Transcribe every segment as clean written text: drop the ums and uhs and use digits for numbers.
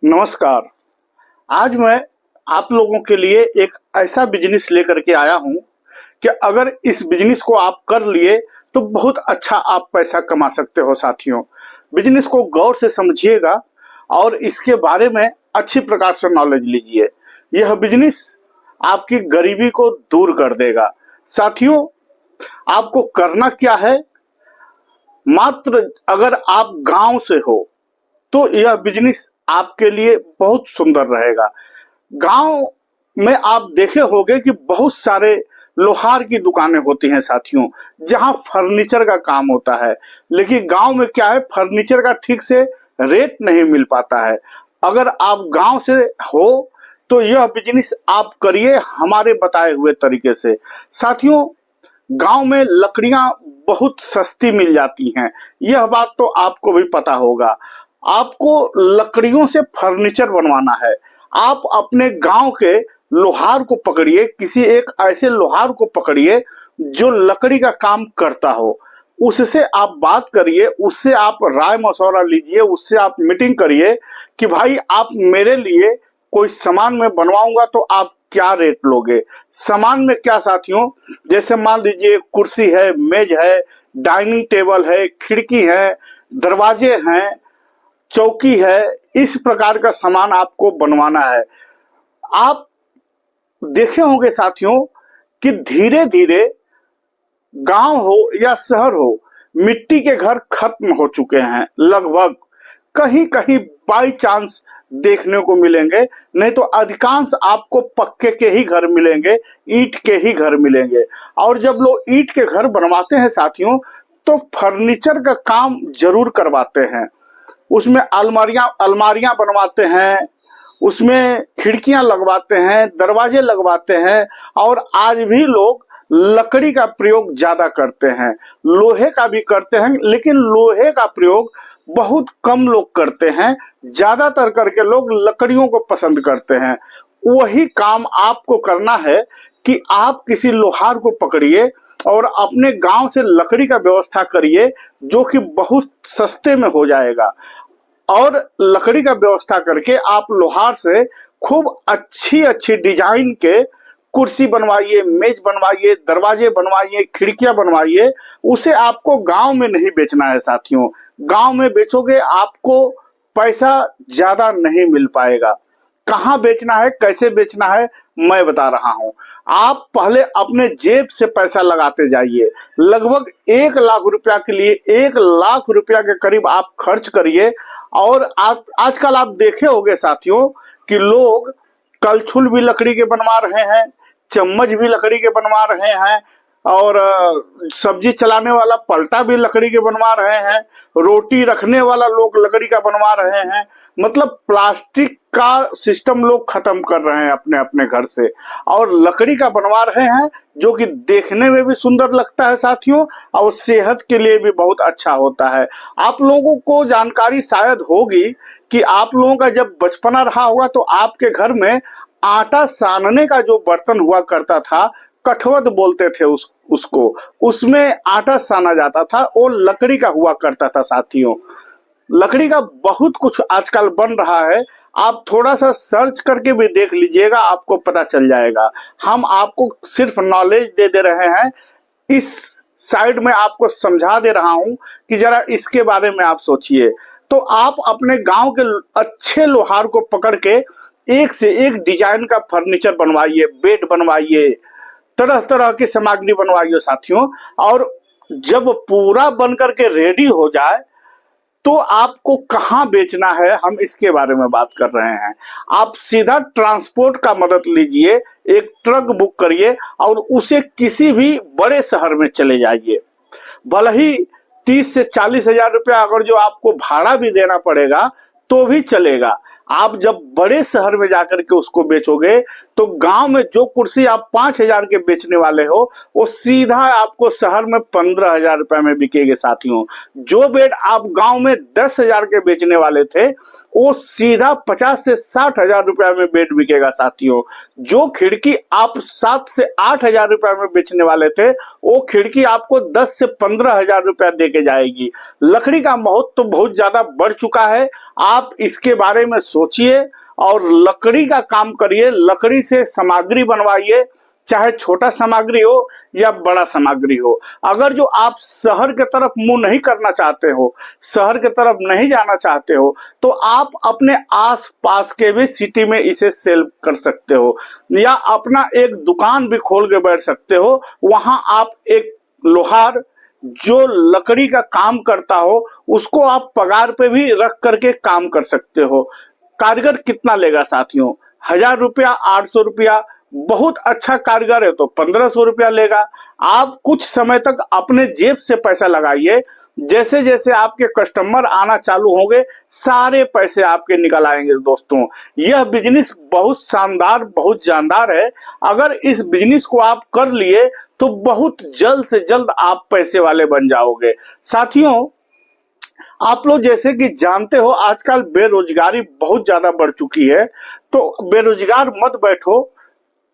नमस्कार। आज मैं आप लोगों के लिए एक ऐसा बिजनेस लेकर के आया हूं कि अगर इस बिजनेस को आप कर लिए तो बहुत अच्छा आप पैसा कमा सकते हो साथियों। बिजनेस को गौर से समझिएगा और इसके बारे में अच्छी प्रकार से नॉलेज लीजिए। यह बिजनेस आपकी गरीबी को दूर कर देगा। साथियों, आपको करना क्या है? मात्र अगर आप गांव से हो तो यह बिजनेस आपके लिए बहुत सुंदर रहेगा। गांव में आप देखे होंगे कि बहुत सारे लोहार की दुकानें होती हैं साथियों, जहां फर्नीचर का काम होता है। लेकिन गांव में क्या है, फर्नीचर का ठीक से रेट नहीं मिल पाता है। अगर आप गांव से हो तो यह बिजनेस आप करिए हमारे बताए हुए तरीके से। साथियों, गांव में लकड़ियां बहुत सस्ती मिल जाती हैं, यह बात तो आपको भी पता होगा। आपको लकड़ियों से फर्नीचर बनवाना है। आप अपने गांव के लोहार को पकड़िए, किसी एक ऐसे लोहार को पकड़िए जो लकड़ी का काम करता हो। उससे आप बात करिए, उससे आप राय मशवरा लीजिए, उससे आप मीटिंग करिए कि भाई आप मेरे लिए कोई सामान में बनवाऊंगा तो आप क्या रेट लोगे। सामान में क्या साथियों, जैसे मान लीजिए कुर्सी है, मेज है, डाइनिंग टेबल है, खिड़की है, दरवाजे हैं, चौकी है, इस प्रकार का सामान आपको बनवाना है। आप देखे होंगे साथियों कि धीरे धीरे गांव हो या शहर हो, मिट्टी के घर खत्म हो चुके हैं लगभग। कहीं कहीं बाई चांस देखने को मिलेंगे, नहीं तो अधिकांश आपको पक्के के ही घर मिलेंगे, ईंट के ही घर मिलेंगे। और जब लोग ईंट के घर बनवाते हैं साथियों तो फर्नीचर का काम जरूर करवाते हैं। उसमें अलमारियां बनवाते हैं, उसमें खिड़कियां लगवाते हैं, दरवाजे लगवाते हैं। और आज भी लोग लकड़ी का प्रयोग ज्यादा करते हैं, लोहे का भी करते हैं, लेकिन लोहे का प्रयोग बहुत कम लोग करते हैं। ज्यादातर करके लोग लकड़ियों को पसंद करते हैं। वही काम आपको करना है कि आप किसी लोहार को पकड़िए और अपने गांव से लकड़ी का व्यवस्था करिए, जो कि बहुत सस्ते में हो जाएगा। और लकड़ी का व्यवस्था करके आप लोहार से खूब अच्छी अच्छी डिजाइन के कुर्सी बनवाइए, मेज बनवाइए, दरवाजे बनवाइए, खिड़कियां बनवाइए। उसे आपको गांव में नहीं बेचना है साथियों। गांव में बेचोगे आपको पैसा ज्यादा नहीं मिल पाएगा। कहाँ बेचना है, कैसे बेचना है, मैं बता रहा हूं। आप पहले अपने जेब से पैसा लगाते जाइए। लगभग 1 लाख रुपया के लिए 1 लाख रुपया के करीब आप खर्च करिए। और आप आजकल आप देखे होंगे साथियों कि लोग कलछुल भी लकड़ी के बनवा रहे हैं, चम्मच भी लकड़ी के बनवा रहे हैं, और सब्जी चलाने वाला पलटा भी लकड़ी के बनवा रहे हैं, रोटी रखने वाला लोग लकड़ी का बनवा रहे हैं। मतलब प्लास्टिक का सिस्टम लोग खत्म कर रहे हैं अपने अपने घर से, और लकड़ी का बनवा रहे हैं, जो कि देखने में भी सुंदर लगता है साथियों, और सेहत के लिए भी बहुत अच्छा होता है। आप लोगों को जानकारी शायद होगी कि आप लोगों का जब बचपना रहा होगा तो आपके घर में आटा सानने का जो बर्तन हुआ करता था, कठवत बोलते थे उसको, उसमें आटा साना जाता था, वो लकड़ी का हुआ करता था साथियों। लकड़ी का बहुत कुछ आजकल बन रहा है। आप थोड़ा सा सर्च करके भी देख लीजिएगा, आपको पता चल जाएगा। हम आपको सिर्फ नॉलेज दे रहे हैं, इस साइड में आपको समझा दे रहा हूं कि जरा इसके बारे में आप सोचिए। तो आप अपने गांव के अच्छे लोहार को पकड़ के एक से एक डिजाइन का फर्नीचर बनवाइए, बेड बनवाइए, तरह तरह की सामग्री बनवाइए साथियों। और जब पूरा बनकर के रेडी हो जाए तो आपको कहाँ बेचना है, हम इसके बारे में बात कर रहे हैं। आप सीधा ट्रांसपोर्ट का मदद लीजिए, एक ट्रक बुक करिए और उसे किसी भी बड़े शहर में चले जाइए। भले ही 30 से 40 हजार रुपया अगर जो आपको भाड़ा भी देना पड़ेगा तो भी चलेगा। आप जब बड़े शहर में जाकर के उसको बेचोगे तो गांव में जो कुर्सी आप 5 हजार के बेचने वाले हो, वो सीधा आपको शहर में 15 हजार रुपए में बिकेगे साथियों। जो बेड आप गांव में 10 हजार के बेचने वाले थे, वो सीधा 50 से 60 हजार रुपए में बेड बिकेगा साथियों। जो खिड़की आप 7 से 8 हजार रुपए में बेचने वाले थे, वो खिड़की आपको 10 से 15 हजार रुपया देके जाएगी। लकड़ी का महत्व तो बहुत ज्यादा बढ़ चुका है। आप इसके बारे में सोचिए और लकड़ी का काम करिए, लकड़ी से सामग्री बनवाइए, चाहे छोटा सामग्री हो या बड़ा सामग्री हो। अगर जो आप शहर के तरफ मुंह नहीं करना चाहते हो, शहर के तरफ नहीं जाना चाहते हो, तो आप अपने आस पास के भी सिटी में इसे सेल कर सकते हो, या अपना एक दुकान भी खोल के बैठ सकते हो। वहां आप एक लोहार जो लकड़ी का काम करता हो उसको आप पगार पे भी रख करके काम कर सकते हो। कारीगर कितना लेगा साथियों? 1000 रुपया, 800 रुपया। बहुत अच्छा कारीगर है तो 1500 रुपया लेगा। आप कुछ समय तक अपने जेब से पैसा लगाइए, जैसे जैसे आपके कस्टमर आना चालू होंगे सारे पैसे आपके निकल आएंगे। दोस्तों, यह बिजनेस बहुत शानदार, बहुत जानदार है। अगर इस बिजनेस को आप कर लिए तो बहुत जल्द से जल्द आप पैसे वाले बन जाओगे। साथियों, आप लोग जैसे कि जानते हो आजकल बेरोजगारी बहुत ज्यादा बढ़ चुकी है, तो बेरोजगार मत बैठो,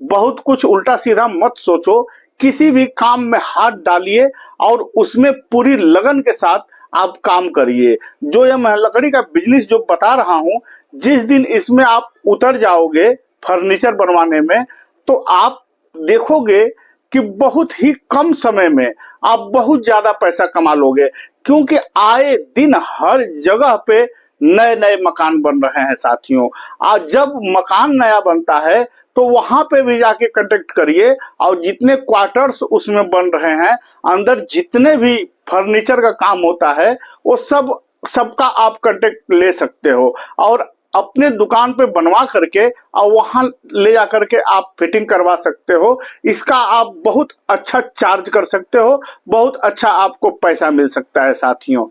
बहुत कुछ उल्टा सीधा मत सोचो, किसी भी काम में हाथ डालिए और उसमें पूरी लगन के साथ आप काम करिए। जो यह मैं लकड़ी का बिजनेस जो बता रहा हूं, जिस दिन इसमें आप उतर जाओगे फर्नीचर बनवाने में, तो आप देखोगे कि बहुत ही कम समय में आप बहुत ज्यादा पैसा कमा लोगे, क्योंकि आए दिन हर जगह पे नए नए मकान बन रहे हैं साथियों। आज जब मकान नया बनता है तो वहां पे भी जाके कांटेक्ट करिए, और जितने क्वार्टर्स उसमें बन रहे हैं, अंदर जितने भी फर्नीचर का काम होता है, वो सबका आप कांटेक्ट ले सकते हो और अपने दुकान पे बनवा करके और वहां ले जा करके आप फिटिंग करवा सकते हो। इसका आप बहुत अच्छा चार्ज कर सकते हो, बहुत अच्छा आपको पैसा मिल सकता है साथियों।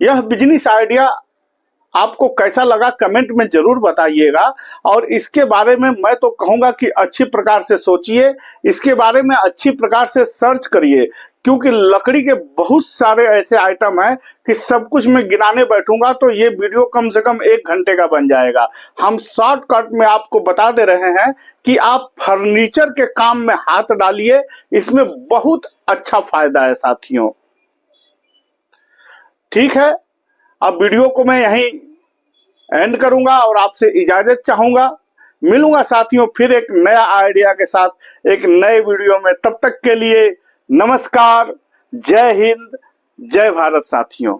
यह बिजनेस आइडिया आपको कैसा लगा कमेंट में जरूर बताइएगा, और इसके बारे में मैं तो कहूंगा कि अच्छी प्रकार से सोचिए, इसके बारे में अच्छी प्रकार से सर्च करिए, क्योंकि लकड़ी के बहुत सारे ऐसे आइटम हैं कि सब कुछ मैं गिनाने बैठूंगा तो ये वीडियो कम से कम 1 घंटे का बन जाएगा। हम शॉर्टकट में आपको बता दे रहे हैं कि आप फर्नीचर के काम में हाथ डालिए, इसमें बहुत अच्छा फायदा है साथियों। ठीक है, अब वीडियो को मैं यहीं एंड करूंगा और आपसे इजाजत चाहूंगा। मिलूंगा साथियों फिर एक नया आइडिया के साथ एक नए वीडियो में। तब तक के लिए नमस्कार, जय हिंद, जय भारत साथियों।